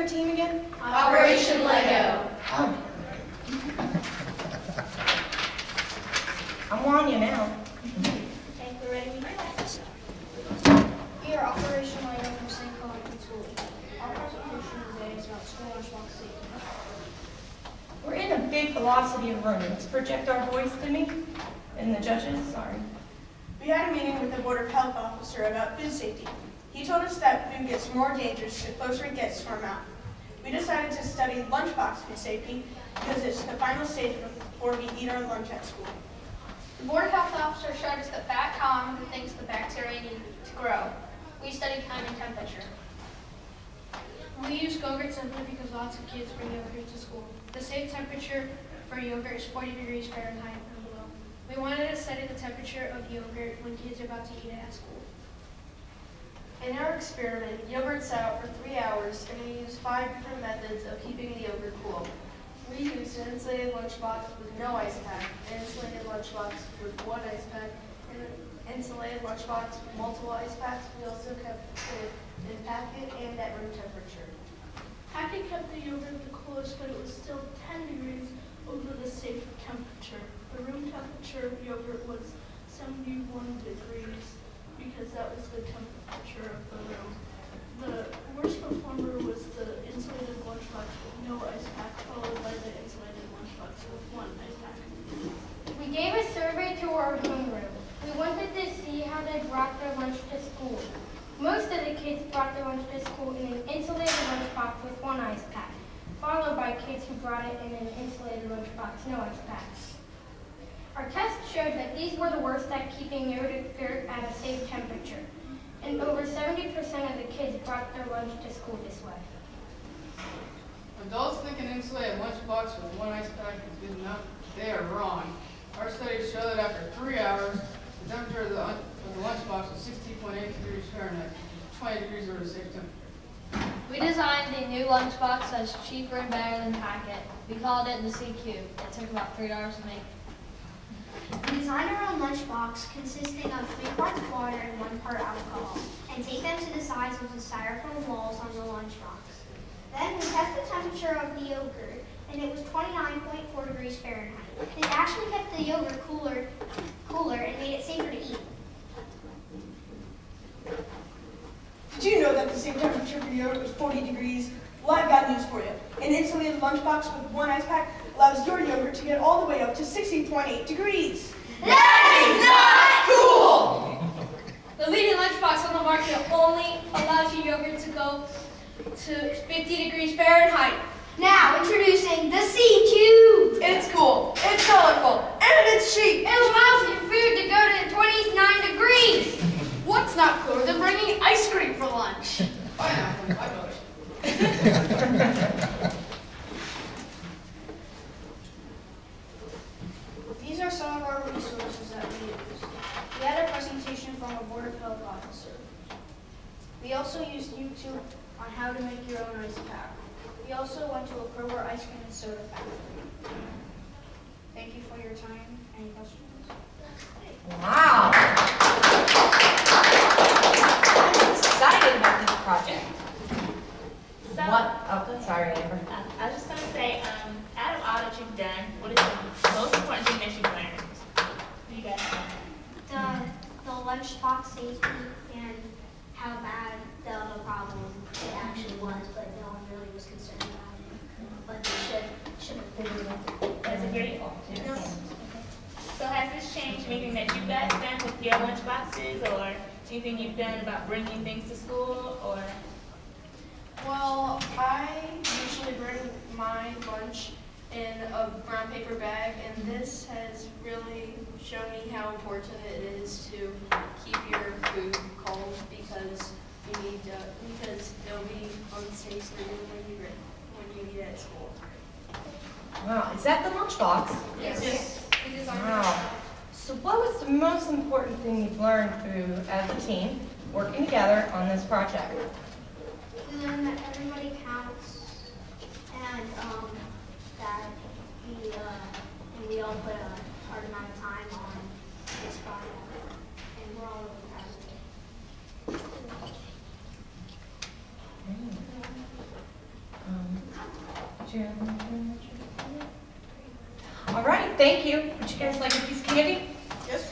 team again? Operation Lego. Oh. I'm on you now. Okay, we're ready to begin. We are Operation Lego from St. Columbine School. Our presentation today is about school lunchbox safety. We're in a big velocity of room. Let's project our voice to me and the judges. Sorry. We had a meeting with the Board of Health officer about food safety. He told us that food gets more dangerous the closer it gets to our mouth. We decided to study lunchbox food safety because it's the final stage before we eat our lunch at school. The Board of Health officer showed us the fat column who thinks the bacteria need to grow. We studied time and temperature. We use Go-Gurt simply because lots of kids bring yogurt to school. The safe temperature for yogurt is 40 degrees Fahrenheit and below. We wanted to study the temperature of yogurt when kids are about to eat it at school. In our experiment, yogurt sat out for 3 hours, and we used 5 different methods of keeping the yogurt cool. We used an insulated lunchbox with no ice pack, an insulated lunchbox with 1 ice pack, and an insulated lunchbox with multiple ice packs. We also kept it in packet and at room temperature. Packet kept the yogurt the coolest, but it was still 10 degrees over the safe temperature. The room temperature of yogurt was 71 degrees because that was the temperature of the room. The worst performer was the insulated lunchbox with no ice pack, followed by the insulated lunchbox with 1 ice pack. We gave a survey to our homeroom. We wanted to see how they brought their lunch to school. Most of the kids brought their lunch to school in an insulated lunchbox with 1 ice pack, followed by kids who brought it in an insulated lunchbox, no ice packs. Our test showed that these were the worst at keeping yogurt at a safe temperature, and over 70% of the kids brought their lunch to school this way. Adults think an insulated lunchbox with 1 ice pack is good enough. They are wrong. Our studies show that after 3 hours, the temperature of the lunchbox was 60.8 degrees Fahrenheit, 20 degrees over the safe temperature. We designed the new lunchbox that's cheaper and better than packet. We called it the C Cube. It took about $3 to make. We designed our own lunchbox consisting of 3 parts water and 1 part alcohol, and taped them to the sides of the styrofoam walls on the lunchbox. Then we tested the temperature of the yogurt, and it was 29.4 degrees Fahrenheit. This actually kept the yogurt cooler and made it safer to eat. Did you know that the safe temperature for yogurt was 40 degrees? Well, I've got news for you. An insulated lunchbox with 1 ice pack allows your yogurt to get all the way up to 60.8 degrees. That is not cool! The leading lunchbox on the market only allows your yogurt to go to 50 degrees Fahrenheit. Now, introducing the C Cube. It's cool, it's colorful, and it's cheap. It allows your food to go to 29 degrees. What's not cooler than bringing ice cream for lunch? Pineapple, I vote. These are some of our resources that we used. We had a presentation from a Board of Health officer. We also used YouTube on how to make your own ice pack. We also went to a Kroger ice cream and soda factory. Thank you for your time. Any questions? Wow. I'm excited about this project. So, What? Oh, sorry, Amber. I was just going to say, out of all that you've done, what is the most important thing that you've learned? What do you guys think? The lunchbox safety and how bad the other problem it actually was, but no one really was concerned about it. But they should have figured it. That's a great yes. So has this changed anything that you guys done with your lunch boxes, or anything you've done about bringing things to school, or? Well, I usually bring my lunch in a brown paper bag, and this has really shown me how important it is to keep your food cold because you need because it'll be unsafe for you when you eat at school. Wow, is that the lunchbox? Yes. Wow. So what was the most important thing you've learned through, as a team, working together on this project? We learned that everybody counts, and that we all put a hard amount of time on this project, and we're all really proud of it. Do you have anything that you- All right, thank you. Would you guys like a piece of candy? Yes.